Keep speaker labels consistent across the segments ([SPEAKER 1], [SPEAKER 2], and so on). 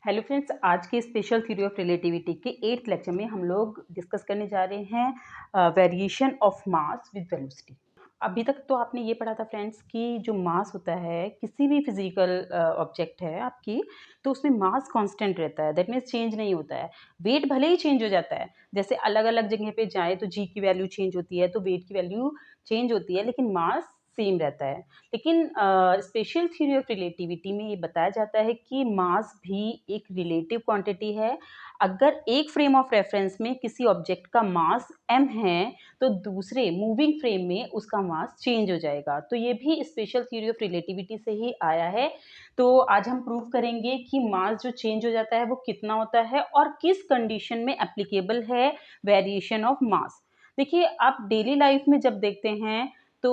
[SPEAKER 1] Hello friends, आज के special theory of relativity के 8th लेक्चर में हम लोग डिस्कस करने जा रहे हैं variation of mass with velocity. अभी तक तो आपने ये पढ़ा था फ्रेंड्स कि जो मास होता है किसी भी फिजिकल ऑब्जेक्ट है आपकी, तो उसमें मास कांस्टेंट रहता है, दैट मीन्स चेंज नहीं होता है। वेट भले ही चेंज हो जाता है, जैसे अलग अलग जगह पे जाए तो जी की वैल्यू चेंज होती है, तो वेट की वैल्यू चेंज होती है, लेकिन मास सेम रहता है। लेकिन स्पेशल थ्योरी ऑफ रिलेटिविटी में ये बताया जाता है कि मास भी एक रिलेटिव क्वांटिटी है। अगर एक फ्रेम ऑफ रेफरेंस में किसी ऑब्जेक्ट का मास m है, तो दूसरे मूविंग फ्रेम में उसका मास चेंज हो जाएगा। तो ये भी स्पेशल थ्योरी ऑफ रिलेटिविटी से ही आया है। तो आज हम प्रूव करेंगे कि मास जो चेंज हो जाता है वो कितना होता है और किस कंडीशन में एप्लीकेबल है वेरिएशन ऑफ मास। देखिए, आप डेली लाइफ में जब देखते हैं तो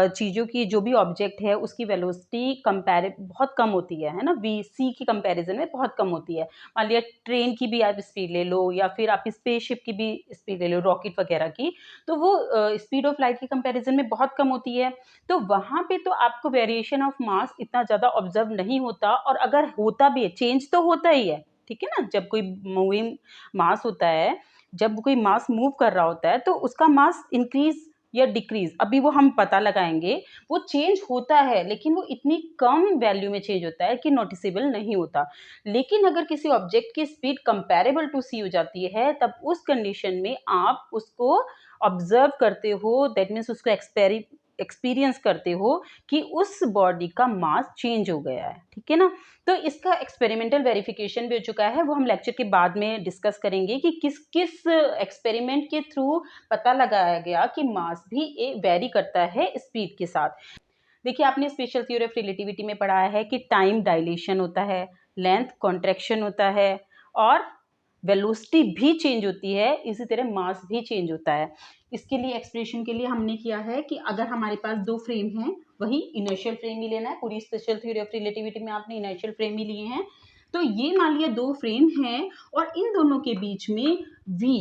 [SPEAKER 1] चीज़ों की जो भी ऑब्जेक्ट है उसकी वेलोसिटी बहुत कम होती है ना? वी की कंपैरिजन में बहुत कम होती है। मान लिया ट्रेन की भी आप स्पीड ले लो या फिर आप स्पेसशिप की भी स्पीड ले लो, रॉकेट वगैरह की, तो वो स्पीड ऑफ लाइट की कंपैरिजन में बहुत कम होती है। तो वहाँ पे तो आपको वेरिएशन ऑफ मास इतना ज़्यादा ऑब्जर्व नहीं होता, और अगर होता भी है, चेंज तो होता ही है, ठीक है ना? जब कोई मूविंग मास होता है, जब कोई मास मूव कर रहा होता है, तो उसका मास इंक्रीज़ या डिक्रीज, अभी वो हम पता लगाएंगे। वो चेंज होता है, लेकिन वो इतनी कम वैल्यू में चेंज होता है कि नोटिसेबल नहीं होता। लेकिन अगर किसी ऑब्जेक्ट की स्पीड कंपैरेबल टू सी हो जाती है, तब उस कंडीशन में आप उसको ऑब्जर्व करते हो, दैट मीन्स उसको एक्सपीरियंस करते हो कि उस बॉडी का मास चेंज हो गया है, ठीक है ना? तो इसका एक्सपेरिमेंटल वेरिफिकेशन भी हो चुका है, वो हम लेक्चर के बाद में डिस्कस करेंगे कि किस किस एक्सपेरिमेंट के थ्रू पता लगाया गया कि मास भी वेरी करता है स्पीड के साथ। देखिए, आपने स्पेशल थ्योरी ऑफ रिलेटिविटी में पढ़ा है कि टाइम डायलेशन होता है, लेंथ कॉन्ट्रैक्शन होता है और वेलोसिटी भी चेंज होती है, इसी तरह मास भी चेंज होता है। इसके लिए एक्सप्रेशन के लिए हमने किया है कि अगर हमारे पास दो फ्रेम हैं, वही इनर्शियल फ्रेम ही लेना है। पूरी स्पेशल थ्योरी ऑफ रिलेटिविटी में आपने इनर्शियल फ्रेम ही लिए हैं। तो ये मान लिया दो फ्रेम हैं और इन दोनों के बीच में v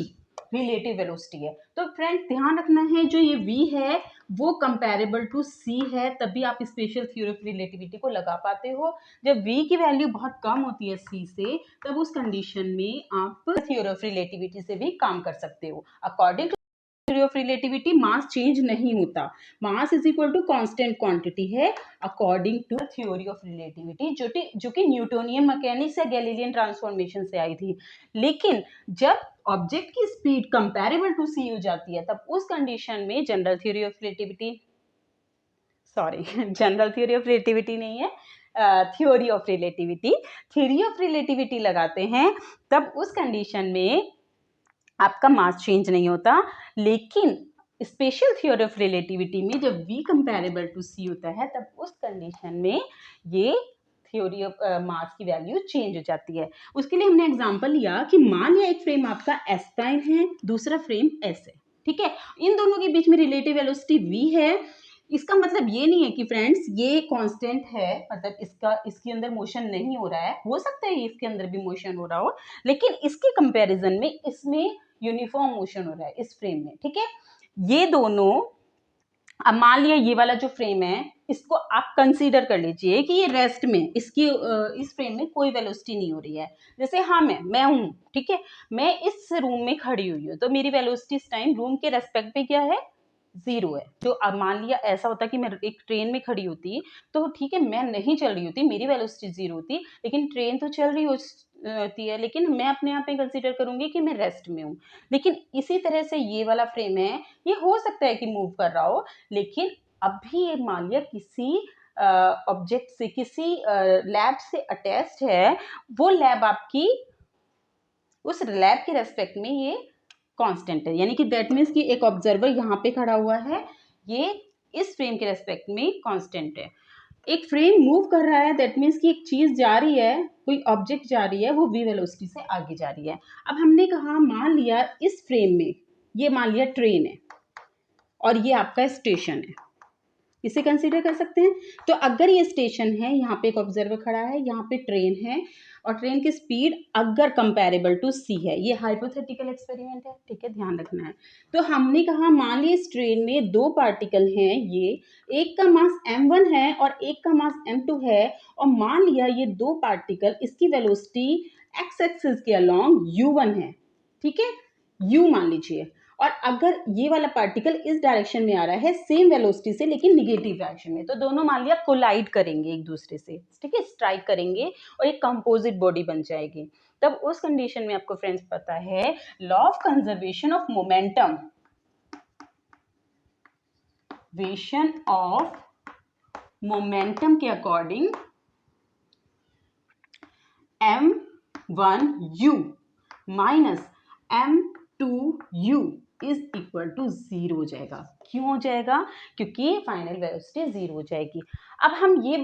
[SPEAKER 1] रिलेटिव वेलोसिटी है। तो फ्रेंड ध्यान रखना है, जो ये v है वो कंपैरेबल टू c है, तभी आप स्पेशल थ्योरी ऑफ रिलेटिविटी को लगा पाते हो। जब v की वैल्यू बहुत कम होती है c से, तब उस कंडीशन में आप थ्योरी ऑफ रिलेटिविटी से भी काम कर सकते हो। According to theory of relativity mass change नहीं होता, mass is equal to constant quantity है according to theory of relativity, जो कि न्यूटोनियन मैकेनिक्स या गैलीलियन ट्रांसफॉर्मेशन से आई थी। लेकिन जब ऑब्जेक्ट की स्पीड कंपैरेबल टू सी हो जाती है, तब उस कंडीशन में general theory of relativity, sorry general theory of relativity नहीं है, theory of relativity, theory of relativity लगाते हैं, तब उस कंडीशन में आपका मास चेंज नहीं होता। लेकिन स्पेशल थ्योरी ऑफ रिलेटिविटी में जब v कंपैरेबल टू c होता है, तब उस कंडीशन में ये थ्योरी ऑफ मास की वैल्यू चेंज हो जाती है। उसके लिए हमने एग्जांपल लिया कि मान लिया एक फ्रेम आपका s प्राइम है, दूसरा फ्रेम s है, ठीक है? इन दोनों के बीच में रिलेटिव वेलोसिटी v है। इसका मतलब ये नहीं है कि फ्रेंड्स ये कांस्टेंट है, मतलब इसके अंदर मोशन नहीं हो रहा है, हो सकता है इसके अंदर भी मोशन हो रहा हो, लेकिन इसके कंपैरिजन में इसमें यूनिफॉर्म मोशन हो रहा है इस फ्रेम में, ठीक है? ये दोनों, अब मान लिया ये वाला जो फ्रेम है, इसको आप कंसीडर कर लीजिए कि ये रेस्ट में, इसकी इस फ्रेम में कोई वेलोसिटी नहीं हो रही है। जैसे हाँ मैं हूँ, ठीक है? मैं इस रूम में खड़ी हुई हूँ, तो मेरी वेलोसिटी इस टाइम रूम के रेस्पेक्ट में क्या है? 0 है। तो अब मान लिया ऐसा होता कि मैं एक ट्रेन में खड़ी होती, तो ठीक है, मैं नहीं चल रही होती, मेरी वेलोसिटी 0 होती, लेकिन ट्रेन तो चल रही होती है, लेकिन मैं अपने आप में कंसीडर करूंगी कि मैं रेस्ट में हूँ। लेकिन इसी तरह से ये वाला फ्रेम है, ये हो सकता है कि मूव कर रहा हो, लेकिन अभी ये मान लिया किसी ऑब्जेक्ट से, किसी लैब से अटैच्ड है, वो लैब आपकी, उस लैब के रेस्पेक्ट में ये कांस्टेंट है, यानी कि दैट मीन्स कि एक ऑब्जर्वर यहाँ पे खड़ा हुआ है, ये इस फ्रेम के रेस्पेक्ट में कांस्टेंट है। एक फ्रेम मूव कर रहा है, दैट मीन्स कि एक चीज जा रही है, कोई ऑब्जेक्ट जा रही है, वो v वेलोसिटी से आगे जा रही है। अब हमने कहा मान लिया इस फ्रेम में, ये मान लिया ट्रेन है और ये आपका स्टेशन है, इसे कंसीडर कर सकते हैं। तो अगर ये स्टेशन है, यहाँ पे एक ऑब्जर्वर खड़ा है, यहाँ पे ट्रेन है और ट्रेन की स्पीड अगर कंपेरेबल टू सी है, ये हाइपोथेटिकल एक्सपेरिमेंट है, ठीक है, ध्यान रखना है। तो हमने कहा मान ली इस ट्रेन में दो पार्टिकल हैं, ये एक का मास m1 है और एक का मास m2 है, और मान लिया ये दो पार्टिकल, इसकी वेलोसिटी एक्स एक्सिस के अलोंग u1 है, ठीक है, u मान लीजिए, और अगर ये वाला पार्टिकल इस डायरेक्शन में आ रहा है सेम वेलोसिटी से लेकिन निगेटिव डायरेक्शन में, तो दोनों मान लिया कोलाइड करेंगे एक दूसरे से, ठीक है, स्ट्राइक करेंगे और एक कंपोजिट बॉडी बन जाएगी। तब उस कंडीशन में आपको फ्रेंड्स पता है law of conservation of momentum, वेशन ऑफ मोमेंटम के according m1u minus m2u is equal to 0 हो जाएगा। क्यों हो जाएगा? क्योंकि फाइनल वेलोसिटी 0 हो जाएगी। अब हम ये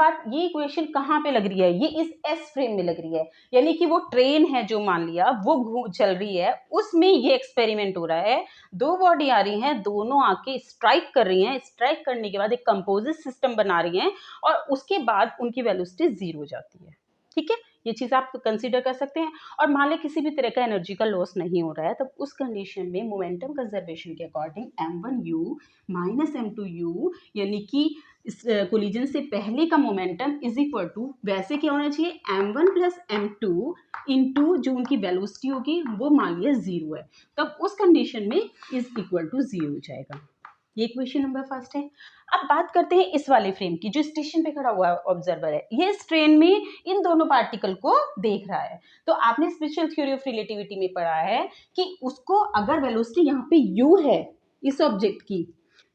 [SPEAKER 1] इक्वेशन कहाँ पे लग रही है? ये इस एस फ्रेम में लग रही है, यानी कि वो ट्रेन है जो मान लिया वो चल रही है, उसमें ये एक्सपेरिमेंट हो रहा है, दो बॉडी आ रही हैं, दोनों आके स्ट्राइक कर रही हैं, स्ट्राइक करने के बाद एक कंपोजिट सिस्टम बना रही हैं और उसके बाद उनकी वेलोसिटी 0 हो जाती है, ठीक है, ये चीज़ आप कंसीडर कर सकते हैं। और मान लें किसी भी तरह का एनर्जी का लॉस नहीं हो रहा है, तब उस कंडीशन में मोमेंटम कंजर्वेशन के अकॉर्डिंग m1u माइनस m2u, यानी कि इस कोलिजन से पहले का मोमेंटम इज इक्वल टू, वैसे क्या होना चाहिए, m1 प्लस m2 इंटू जो उनकी वेलोसिटी होगी वो मान लिया 0 है, तब उस कंडीशन में इज इक्वल टू 0 हो जाएगा। ये इक्वेशन नंबर फर्स्ट है। अब बात करते हैं इस वाले फ्रेम की, जो स्टेशन पे खड़ा हुआ ऑब्जर्वर है, ये इस ट्रेन में इन दोनों पार्टिकल को देख रहा है। तो आपने स्पेशल थ्योरी ऑफ रिलेटिविटी में पढ़ा है कि उसको अगर वेलोसिटी यहाँ पे u है इस ऑब्जेक्ट की,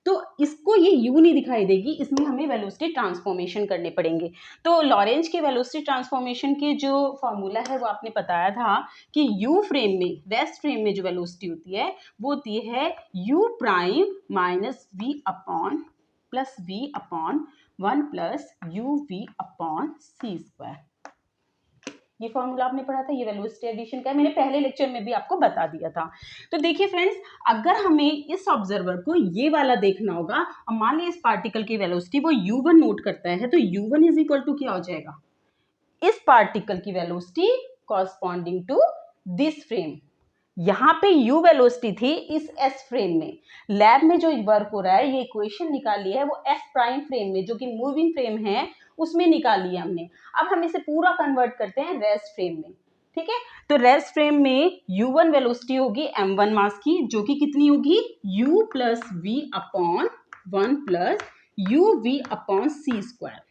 [SPEAKER 1] तो इसको ये u नहीं दिखाई देगी, इसमें हमें वेलोसिटी ट्रांसफॉर्मेशन करने पड़ेंगे। तो लॉरेंज के वेलोसिटी ट्रांसफॉर्मेशन के जो फॉर्मूला है वो आपने बताया था कि u फ्रेम में, रेस्ट फ्रेम में जो वेलोसिटी होती है वो होती है u prime minus v upon plus v upon 1 plus u v upon सी स्क्वायर। ये फॉर्मूला आपने पढ़ा था, ये वेलोसिटी एडिशन का है, मैंने पहले लेक्चर में भी आपको बता दिया था। तो देखिए फ्रेंड्स, अगर हमें इस ऑब्जर्वर को ये वाला देखना होगा और मान लीजिए इस पार्टिकल की वेलोसिटी वो u1 नोट करता है, तो u1 इज इक्वल टू क्या हो जाएगा, इस पार्टिकल की velocity corresponding to this frame. यहाँ पे u वेलोसिटी थी इस s फ्रेम में, लैब में जो वर्क हो रहा है ये इक्वेशन निकाली है वो s प्राइम फ्रेम में, जो कि मूविंग फ्रेम है, उसमें निकाली है हमने। अब हम इसे पूरा कन्वर्ट करते हैं रेस्ट फ्रेम में, ठीक है। तो रेस्ट फ्रेम में u1 वेलोसिटी होगी m1 मास की, जो कि कितनी होगी u plus v upon 1 plus u v upon सी स्क्वायर।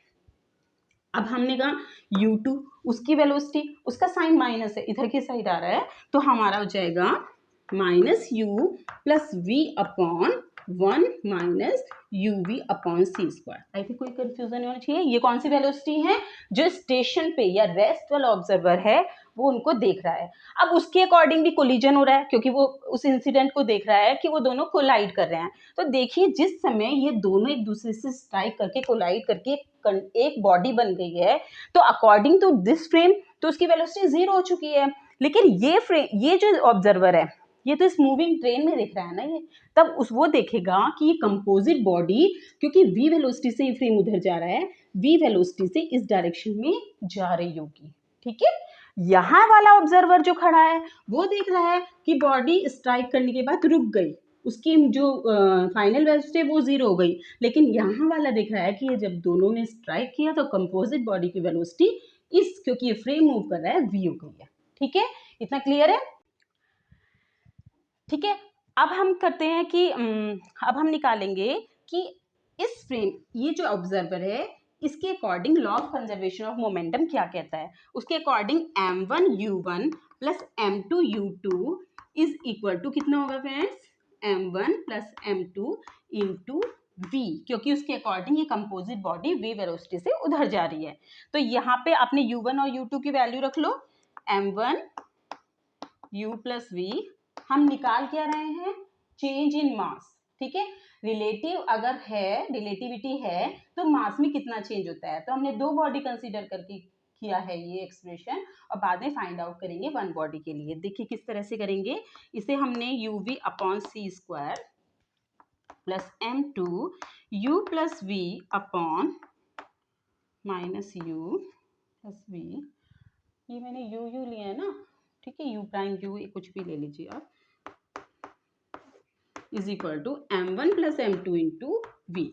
[SPEAKER 1] अब हमने कहा u2 उसकी वेलोसिटी, उसका साइन माइनस है, इधर की साइड आ रहा है, तो हमारा हो जाएगा minus u plus v upon 1 minus u v upon C square. I think कोई कंफ्यूजन नहीं होना चाहिए। ये कौन सी वेलोसिटी है? जो स्टेशन पे या रेस्ट वाला ऑब्जर्वर है वो उनको देख रहा है। अब उसके अकॉर्डिंग भी कोलिजन हो रहा है, क्योंकि वो उस इंसिडेंट को देख रहा है कि वो दोनों कोलाइड कर रहे हैं। तो देखिए जिस समय ये दोनों एक दूसरे से स्ट्राइक करके कोलाइड करके एक बॉडी बन गई है, तो अकॉर्डिंग टू दिस फ्रेम तो उसकी वेलोसिटी 0 हो चुकी है। लेकिन ये जो ऑब्जर्वर है ये तो इस मूविंग ट्रेन में दिख रहा है ना, ये तब वो देखेगा कि ये कंपोजिट बॉडी, क्योंकि v वेलोसिटी से ये फ्रेम उधर जा रहा है, v वेलोसिटी से इस डायरेक्शन में जा रही होगी, ठीक है। यहाँ वाला ऑब्जर्वर जो खड़ा है वो देख रहा है कि बॉडी स्ट्राइक करने के बाद रुक गई, उसकी जो फाइनल वेलोसिटी वो 0 हो गई। लेकिन यहाँ वाला देख रहा है कि ये जब दोनों ने स्ट्राइक किया तो कंपोजिट बॉडी की वेलोसिटी क्योंकि ये फ्रेम मूव कर रहा है v हो गई है, ठीक है। इतना क्लियर है? ठीक है। अब हम करते हैं कि अब हम निकालेंगे कि इस फ्रेम, ये जो ऑब्जर्वर है इसके according law of conservation of momentum क्या कहता है। उसके according m1u1 plus m2u2 is equal to कितना होगा friends, m1 plus m2 into v, क्योंकि उसके अकॉर्डिंग ये कंपोजिट बॉडी v वेलोसिटी से उधर जा रही है। तो यहाँ पे आपने u1 और u2 की वैल्यू रख लो, m1 u प्लस v, हम निकाल क्या रहे हैं, चेंज इन मास, ठीक है। रिलेटिव अगर है, रिलेटिविटी है तो मास में कितना चेंज होता है, तो हमने दो बॉडी कंसीडर करके किया है ये एक्सप्रेशन, और बाद में फाइंड आउट करेंगे वन बॉडी के लिए। देखिए किस तरह से करेंगे इसे, हमने यू वी अपॉन सी square plus m2 u plus v upon minus u plus v, ये मैंने u लिया है ना, ठीक है, u प्राइम u कुछ भी ले लीजिए आप, is equal to m1 plus m2 into v।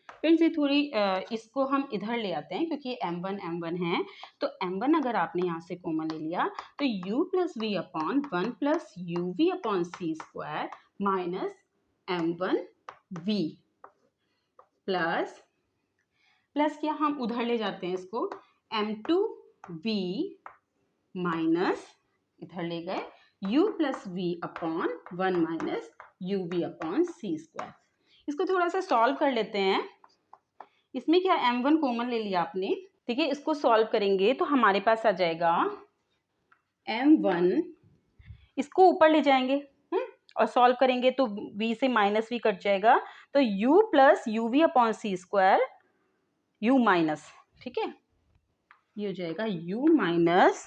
[SPEAKER 1] Friends ये थोड़ी इसको हम इधर ले आते हैं क्योंकि m1 है, तो m1 अगर आपने यहाँ से कॉमन ले लिया तो u plus v upon 1 plus u v upon सी स्क्वायर माइनस m1v प्लस क्या हम उधर ले जाते हैं इसको m2v माइनस इधर ले गए u plus v upon 1 minus u v upon सी स्क्वायर। इसको थोड़ा सा सॉल्व कर लेते हैं। इसमें क्या m1 कॉमन ले लिया आपने, ठीक है, इसको सॉल्व करेंगे तो हमारे पास आ जाएगा m1, इसको ऊपर ले जाएंगे और सॉल्व करेंगे तो v से माइनस v कट जाएगा, तो u plus u v upon सी स्क्वायर u माइनस, ठीक है, ये हो जाएगा u माइनस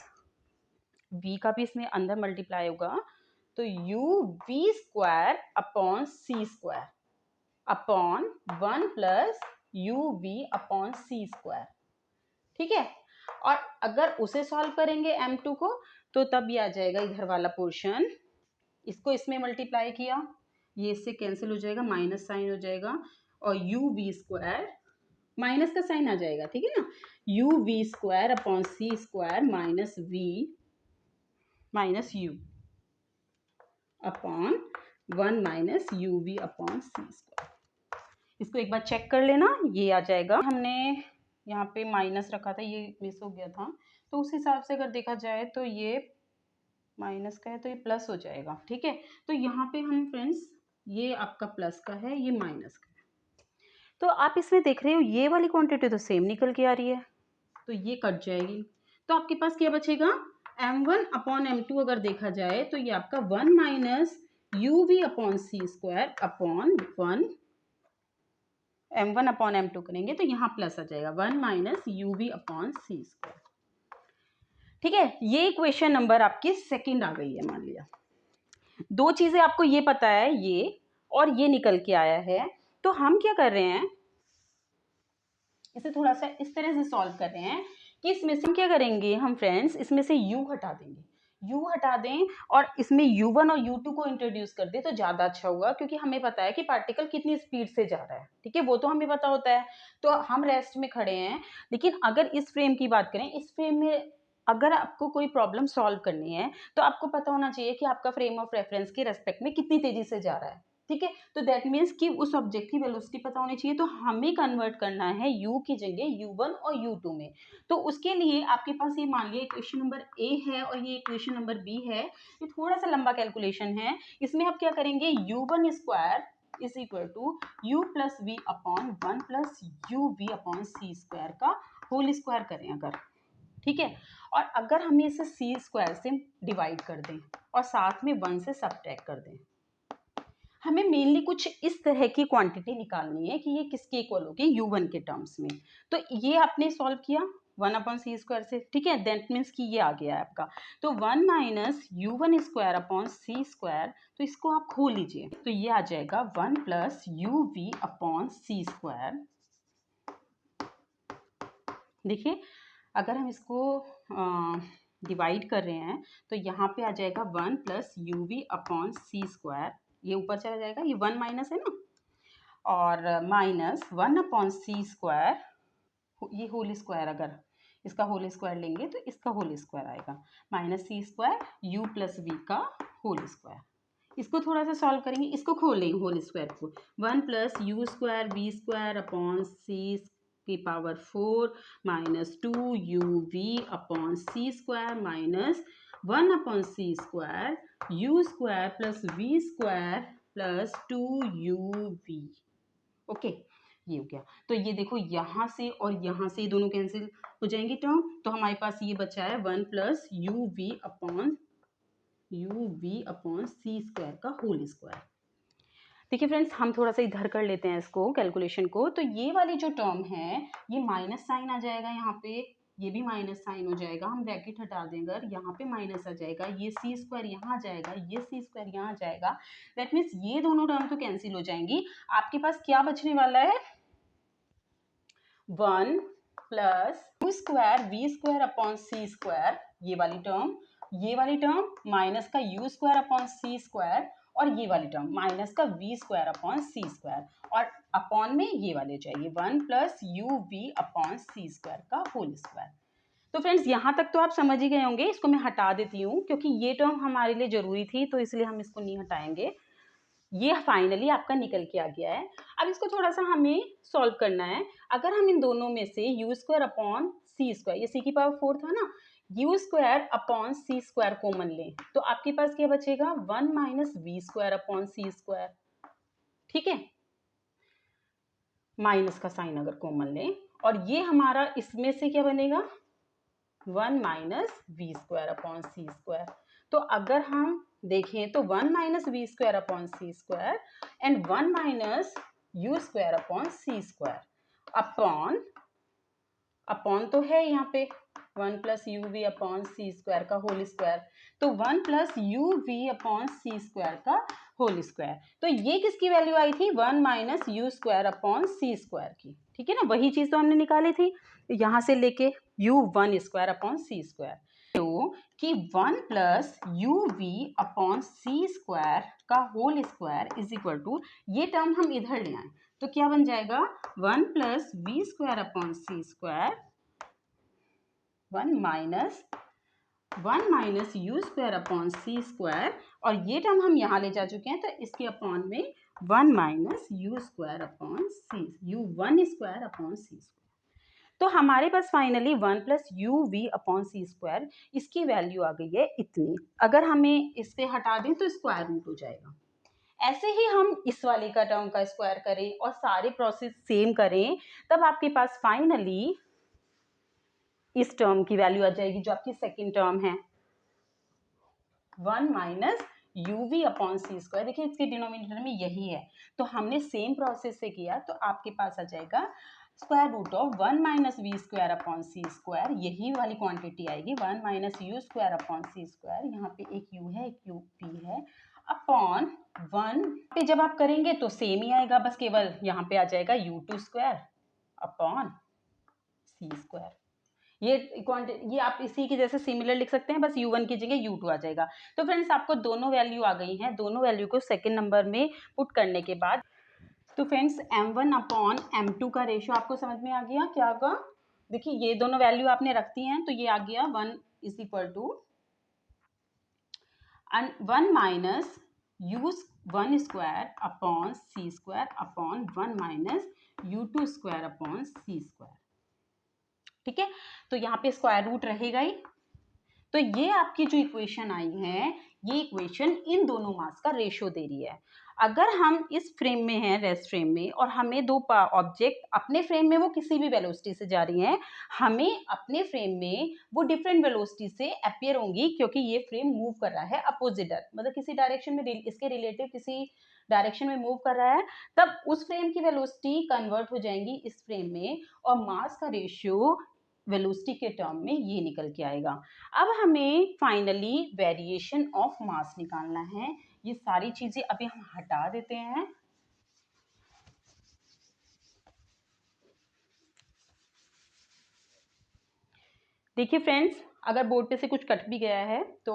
[SPEAKER 1] v का भी इसमें अंदर मल्टीप्लाई होगा, तो u v स्क्वायर अपॉन सी square upon 1 plus u v upon सी स्क्वायर, ठीक है। और अगर उसे सॉल्व करेंगे m2 को तो तब ये आ जाएगा इधर वाला पोर्शन, इसको इसमें मल्टीप्लाई किया, ये इससे कैंसिल हो जाएगा, माइनस साइन हो जाएगा और यू वी स्क्वायर, माइनस का साइन आ जाएगा, ठीक है ना, यू वी स्क्वायर अपॉन सी square minus v minus u upon 1 minus u v upon सी स्क्वायर। इसको एक बार चेक कर लेना, ये आ जाएगा, हमने यहाँ पे माइनस रखा था, ये मिस हो गया था, तो उस हिसाब से अगर देखा जाए तो ये माइनस का है तो ये प्लस हो जाएगा, ठीक है। तो यहाँ पे हम फ्रेंड्स, ये आपका प्लस का है, ये माइनस का है, तो आप इसमें देख रहे हो ये वाली क्वांटिटी तो सेम निकल के आ रही है, तो ये कट जाएगी, तो आपके पास क्या बचेगा, m1 अपॉन m2 अगर देखा जाए तो ये आपका 1 माइनस यू वी अपॉन सी square upon 1, m1 upon m2 करेंगे तो यहाँ प्लस आ जाएगा 1 माइनस यू वी अपॉन सी स्क्वायर, ठीक है। ये इक्वेशन नंबर आपकी सेकंड आ गई है, मान लिया दो चीजें आपको ये पता है, ये और ये निकल के आया है, तो हम क्या कर रहे हैं, इसे थोड़ा सा इस तरह से सॉल्व कर रहे हैं कि इसमें से क्या करेंगे हम फ्रेंड्स, इसमें से u हटा देंगे, u हटा दें और इसमें u1 और u2 को इंट्रोड्यूस कर दे तो ज़्यादा अच्छा होगा, क्योंकि हमें पता है कि पार्टिकल कितनी स्पीड से जा रहा है, ठीक है, वो तो हमें पता होता है, तो हम रेस्ट में खड़े हैं। लेकिन अगर इस फ्रेम की बात करें, इस फ्रेम में अगर आपको कोई प्रॉब्लम सॉल्व करनी है तो आपको पता होना चाहिए कि आपका फ्रेम ऑफ रेफरेंस के रेस्पेक्ट में कितनी तेजी से जा रहा है, ठीक है, तो दैट मीन्स कि उस ऑब्जेक्ट की वेलोसिटी पता होनी चाहिए, तो हमें कन्वर्ट करना है u की जगह u1 और u2 में। तो उसके लिए आपके पास ये मान लिया इक्वेशन नंबर a है और ये इक्वेशन नंबर b है, ये थोड़ा सा लंबा कैलकुलेशन है, इसमें आप क्या करेंगे, u1 square is equal to u plus v upon 1 plus u v upon C square का होल स्क्वायर करें अगर, ठीक है, और अगर हमें इसे सी स्क्वायर से डिवाइड कर दें और साथ में 1 से सब्ट्रैक्ट कर दें, हमें मेनली कुछ इस तरह की क्वांटिटी निकालनी है कि ये किसके इक्वल होगी, u1 के टर्म्स में, तो ये आपने सॉल्व किया 1 अपॉन सी स्क्वायर से, ठीक है, दैट मीन्स कि ये आ गया है आपका, तो 1 माइनस u1 स्क्वायर अपॉन सी स्क्वायर, तो इसको आप खोल लीजिए तो ये आ जाएगा 1 प्लस यू वी अपॉन सी स्क्वायर। देखिए अगर हम इसको डिवाइड कर रहे हैं तो यहाँ पे आ जाएगा 1 प्लस यू वी अपॉन सी स्क्वायर, ये ऊपर चला जाएगा, ये 1 माइनस है ना, और माइनस 1 अपॉन सी स्क्वायर, ये होल स्क्वायर, अगर इसका होल स्क्वायर लेंगे तो इसका होल स्क्वायर आएगा, minus c square u plus v का होल स्क्वायर। इसको थोड़ा सा सॉल्व करेंगे, इसको खोल लेंगे होल स्क्वायर को, 1 plus u square v square upon c की power 4 minus 2 u v upon सी स्क्वायर माइनस 1 अपॉन सी square u square plus v square plus 2 u v, okay, ये हो गया। तो ये देखो यहाँ से और यहाँ से दोनों कैंसिल हो जाएंगे टर्म, तो हमारे पास ये बचा है 1 प्लस यू वी अपॉन सी स्क्वायर का होल स्क्वायर। देखिए फ्रेंड्स हम थोड़ा सा इधर कर लेते हैं इसको कैलकुलेशन को, तो ये वाली जो टर्म है ये माइनस साइन आ जाएगा यहाँ पे, ये भी माइनस साइन हो जाएगा, हम ब्रैकेट हटा देंगे, अगर यहाँ पे माइनस आ जाएगा, ये सी स्क्वायर यहाँ आ जाएगा, ये सी स्क्वायर यहाँ आ जाएगा, दैट मीन्स ये दोनों टर्म तो कैंसिल हो जाएंगी। आपके पास क्या बचने वाला है, 1 plus u square v square upon सी स्क्वायर, ये वाली टर्म माइनस का यू स्क्वायर अपॉन सी स्क्वायर, और ये वाली टर्म माइनस का वी स्क्वायर अपॉन सी स्क्वायर, और अपॉन में ये वाले चाहिए 1 प्लस यू वी अपॉन सी स्क्वायर का होल स्क्वायर। तो फ्रेंड्स यहाँ तक तो आप समझ ही गए होंगे, इसको मैं हटा देती हूँ क्योंकि ये टर्म हमारे लिए जरूरी थी, तो इसलिए हम इसको नहीं हटाएंगे। ये फाइनली आपका निकल के आ गया है। अब इसको थोड़ा सा हमें सॉल्व करना है। अगर हम इन दोनों में से यू स्क्वायर अपॉन सी स्क्वायर, ये सी की पावर 4 था ना, यू स्क्वायर अपॉन सी स्क्वायर कॉमन लें तो आपके पास क्या बचेगा, 1 minus we square upon C square, ठीक है, माइनस का साइन अगर कॉमन लें, और ये हमारा इसमें से क्या बनेगा, 1 minus we square upon C square. तो अगर हम देखें तो 1 minus we square upon C square and 1 minus u square upon C square upon, upon तो है यहाँ पे 1 प्लस यू वी अपॉन सी स्क्वायर का होल स्क्वायर, तो 1 प्लस यू वी अपॉन सी स्क्वायर का होल स्क्वायर। तो ये किसकी वैल्यू आई थी, 1 माइनस यू स्क्वायर अपॉन सी स्क्वायर की, ठीक है ना, वही चीज तो हमने निकाली थी यहाँ से लेके यू 1 स्क्वायर अपॉन सी स्क्वायर, तो कि 1 प्लस यू वी अपॉन सी स्क्वायर का whole square is equal to, ये टर्म हम इधर ले आए तो क्या बन जाएगा, 1 प्लस वी स्क्वायर अपॉन सी square 1 minus u square upon सी स्क्वायर, और ये टर्म हम यहाँ ले जा चुके हैं तो इसके अपॉन में 1 minus u square upon c, u 1 square upon सी स्क्वायर। तो हमारे पास finally 1 plus u v upon सी स्क्वायर, इसकी वैल्यू आ गई है इतनी। अगर हमें इससे हटा दें तो स्क्वायर रूट हो जाएगा। ऐसे ही हम इस वाले का टर्म का स्क्वायर करें और सारे प्रोसेस सेम करें, तब आपके पास फाइनली इस टर्म की वैल्यू आ जाएगी जो आपकी सेकेंड टर्म है, 1 माइनस यू वी अपॉन सी स्क्वायर। देखिए इसके डिनोमिनेटर में यही है, तो हमने सेम प्रोसेस से किया, तो आपके पास आ जाएगा square root of 1 minus we square upon C square, यही वाली क्वांटिटी आएगी 1 माइनस यू स्क्वायर अपॉन सी स्क्वायर, यहाँ पे एक यू है एक यू पी है, अपॉन 1 पे जब आप करेंगे तो सेम ही आएगा, बस केवल यहाँ पे आ जाएगा यू टू स्क्वायर अपॉन सी स्क्वायर। ये आप इसी की जैसे सिमिलर लिख सकते हैं, बस u1 की जगह u2 आ जाएगा। तो फ्रेंड्स आपको दोनों वैल्यू आ गई हैं, दोनों वैल्यू को सेकंड नंबर में पुट करने के बाद, तो फ्रेंड्स m1 अपॉन m2 का रेशियो आपको समझ में आ गया क्या होगा। देखिए ये दोनों वैल्यू आपने रख दी हैं तो ये आ गया 1 is equal to 1 minus u1 square upon C square upon 1 minus u2 square upon C square, ठीक है। तो यहाँ पे स्क्वायर रूट रहेगा ही। तो ये आपकी जो इक्वेशन आई है, ये इक्वेशन इन दोनों मास का रेशियो दे रही है। अगर हम इस फ्रेम में हैं, रेस्ट फ्रेम में, और हमें दो ऑब्जेक्ट अपने फ्रेम में वो किसी भी वेलोसिटी से जा रही हैं, हमें अपने फ्रेम में वो डिफरेंट वेलोसिटी से अपीयर होंगी क्योंकि ये फ्रेम मूव कर रहा है अपोजिट, मतलब किसी डायरेक्शन में, इसके रिलेटिव किसी डायरेक्शन में मूव कर रहा है, तब उस फ्रेम की वेलोसिटी कन्वर्ट हो जाएंगी इस फ्रेम में, और मास का रेशियो वेलोसिटी के टर्म में ये निकल के आएगा। अब हमें फाइनली वेरिएशन ऑफ मास निकालना है। ये सारी चीजें अभी हम हटा देते हैं। देखिए फ्रेंड्स, अगर बोर्ड पे से कुछ कट भी गया है तो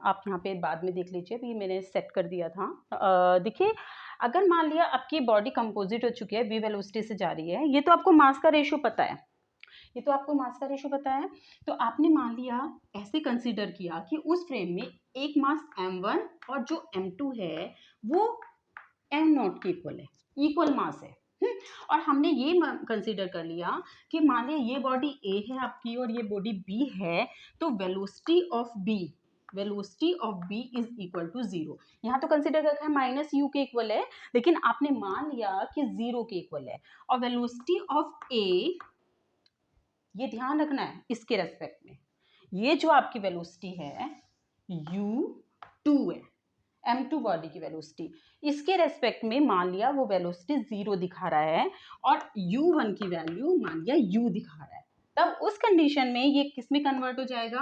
[SPEAKER 1] आप यहाँ पे बाद में देख लीजिए, अभी मैंने सेट कर दिया था। देखिए अगर मान लिया आपकी बॉडी कंपोजिट हो चुकी है, वी वेलोसिटी से जा रही है, ये तो आपको मास का रेशियो पता है, ये तो आपको मास का रेशियो पता है, तो आपने मान लिया ऐसे कंसीडर किया कि उस फ्रेम में एक मास m1 और जो m2 है वो m0 के इक्वल है, इक्वल मास है। और हमने ये कंसीडर कर लिया कि मान लिया ये बॉडी A है आपकी और ये बॉडी B है, तो velocity of B is equal to 0। यहाँ तो कंसीडर कर रखा है माइनस यू के इक्वल है, लेकिन आपने मान लिया कि 0 के इक्वल है। और वेलोसिटी ऑफ A, ये ध्यान रखना है इसके रेस्पेक्ट में, ये जो आपकी वेलोसिटी है u2 है, m2 बॉडी की वेलोसिटी, इसके रेस्पेक्ट में मान लिया वो वेलोसिटी 0 दिखा रहा है और u1 की वैल्यू मान लिया u दिखा रहा है, तब उस कंडीशन में ये किस में कन्वर्ट हो जाएगा?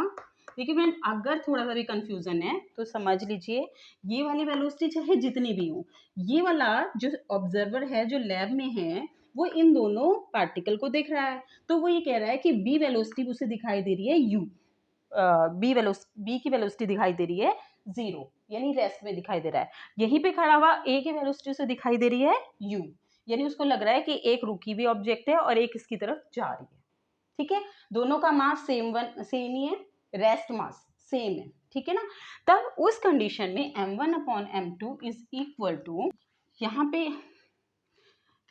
[SPEAKER 1] देखिए फ्रेंड, अगर थोड़ा सा भी कंफ्यूजन है तो समझ लीजिए, ये वाली वेलोसिटी चाहे जितनी भी हो, ये वाला जो ऑब्जर्वर है जो लैब में है वो इन दोनों पार्टिकल को देख रहा है, तो वो ये कह रहा है कि बी वेलोसिटी उसे दिखाई दे रही है यू, बी की वेलोसिटी दिखाई दे रही है 0, यानी रेस्ट में दिखाई दे रहा है। यहीं पे खड़ा हुआ ए की वेलोसिटी उसे दिखाई दे रही है यू, यानी उसको लग रहा है कि एक रुकी हुई ऑब्जेक्ट है और एक इसकी तरफ जा रही है। ठीक है, दोनों का मास सेम ही है, रेस्ट मास सेम है, ठीक है ना। तब उस कंडीशन में m1/m2 इज इक्वल टू, यहाँ पे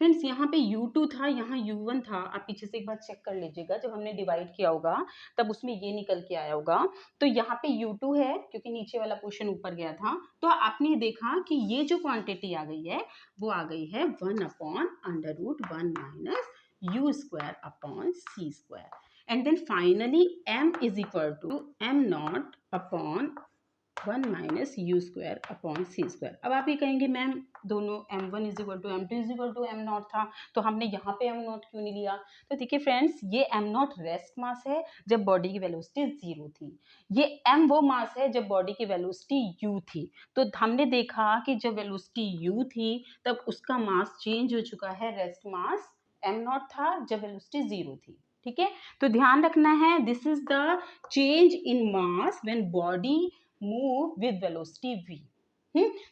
[SPEAKER 1] फ्रेंड्स यहाँ पे u2 था, यहाँ u1 था, आप पीछे से एक बार चेक कर लीजिएगा, जब हमने डिवाइड किया होगा तब उसमें ये निकल के आया होगा। तो यहाँ पे u2 है क्योंकि नीचे वाला पोर्शन ऊपर गया था, तो आपने देखा कि ये जो क्वांटिटी आ गई है वो आ गई है 1/√1 minus u²/c², and then finally m is equal to m0/1 minus u²/c²। अब आप ये कहेंगे मैम दोनों m1 is equal to m2 is equal to m0 था, तो हमने यहाँ पे m0 क्यों नहीं लिया? तो देखिए फ्रेंड्स, ये m0 रेस्ट मास है जब बॉडी की वेलोसिटी 0 थी, ये m वो मास है जब बॉडी की वेलोसिटी u थी। तो हमने देखा कि जब वेलोसिटी u थी तब उसका मास चेंज हो चुका है, रेस्ट मास m0 था जब वेलोसिटी 0 थी। ठीक है, तो ध्यान रखना है, this is the change in mass when body move with velocity v।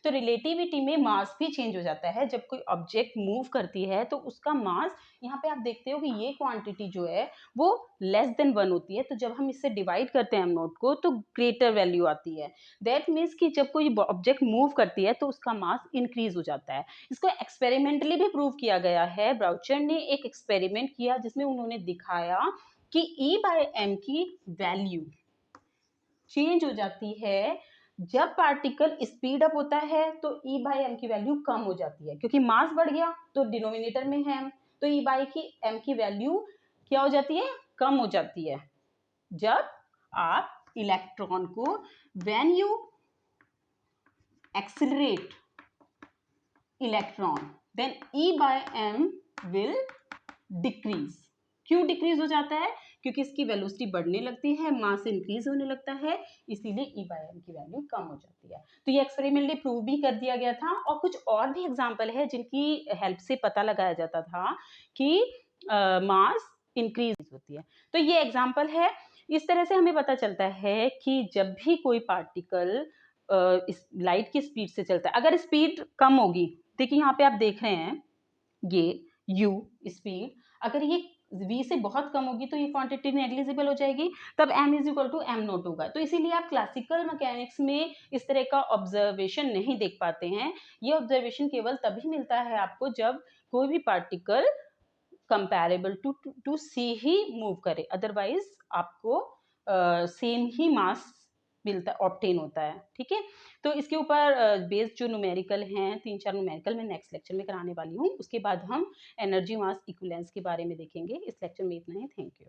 [SPEAKER 1] तो रिलेटिविटी में मास भी चेंज हो जाता है, जब कोई ऑब्जेक्ट मूव करती है तो उसका मास, यहाँ पे आप देखते हो कि ये क्वांटिटी जो है वो लेस देन 1 होती है, तो जब हम इससे डिवाइड करते हैं m0 को तो ग्रेटर वैल्यू आती है। दैट मीन्स कि जब कोई ऑब्जेक्ट मूव करती है तो उसका मास इंक्रीज हो जाता है। इसको एक्सपेरिमेंटली भी प्रूव किया गया है। ब्राउचर ने एक एक्सपेरिमेंट किया जिसमें उन्होंने दिखाया कि E/m की वैल्यू चेंज हो जाती है जब पार्टिकल स्पीड अप होता है, तो E/m की वैल्यू कम हो जाती है, क्योंकि मास बढ़ गया तो डिनोमिनेटर में है m, तो E/m की वैल्यू क्या हो जाती है? कम हो जाती है। जब आप इलेक्ट्रॉन को when you accelerate electron then E/m will decrease. क्यों डिक्रीज हो जाता है? क्योंकि इसकी वेलोसिटी बढ़ने लगती है, मास इंक्रीज होने लगता है, इसीलिए E/m की वैल्यू कम हो जाती है। तो ये एक्सपेरिमेंटली प्रूव भी कर दिया गया था, और कुछ और भी एग्जांपल है जिनकी हेल्प से पता लगाया जाता था कि मास इंक्रीज होती है। तो ये एग्जांपल है। इस तरह से हमें पता चलता है कि जब भी कोई पार्टिकल इस लाइट की स्पीड से चलता है, अगर स्पीड कम होगी, देखिए यहाँ पे आप देख रहे हैं ये u स्पीड, अगर ये v से बहुत कम होगी तो ये क्वांटिटी नेग्लिजिबल हो जाएगी, तब m is equal to m0 होगा। तो इसीलिए आप क्लासिकल मैकेनिक्स में इस तरह का ऑब्जर्वेशन नहीं देख पाते हैं। ये ऑब्जर्वेशन केवल तभी मिलता है आपको जब कोई भी पार्टिकल कंपैरेबल टू सी ही मूव करे, अदरवाइज आपको सेम ही मास मिलता, ऑब्टेन होता है। ठीक है, तो इसके ऊपर बेस्ड जो न्यूमेरिकल हैं, 3-4 न्यूमेरिकल मैं नेक्स्ट लेक्चर में कराने वाली हूँ। उसके बाद हम एनर्जी मास इक्विवेलेंस के बारे में देखेंगे। इस लेक्चर में इतना ही। Thank you.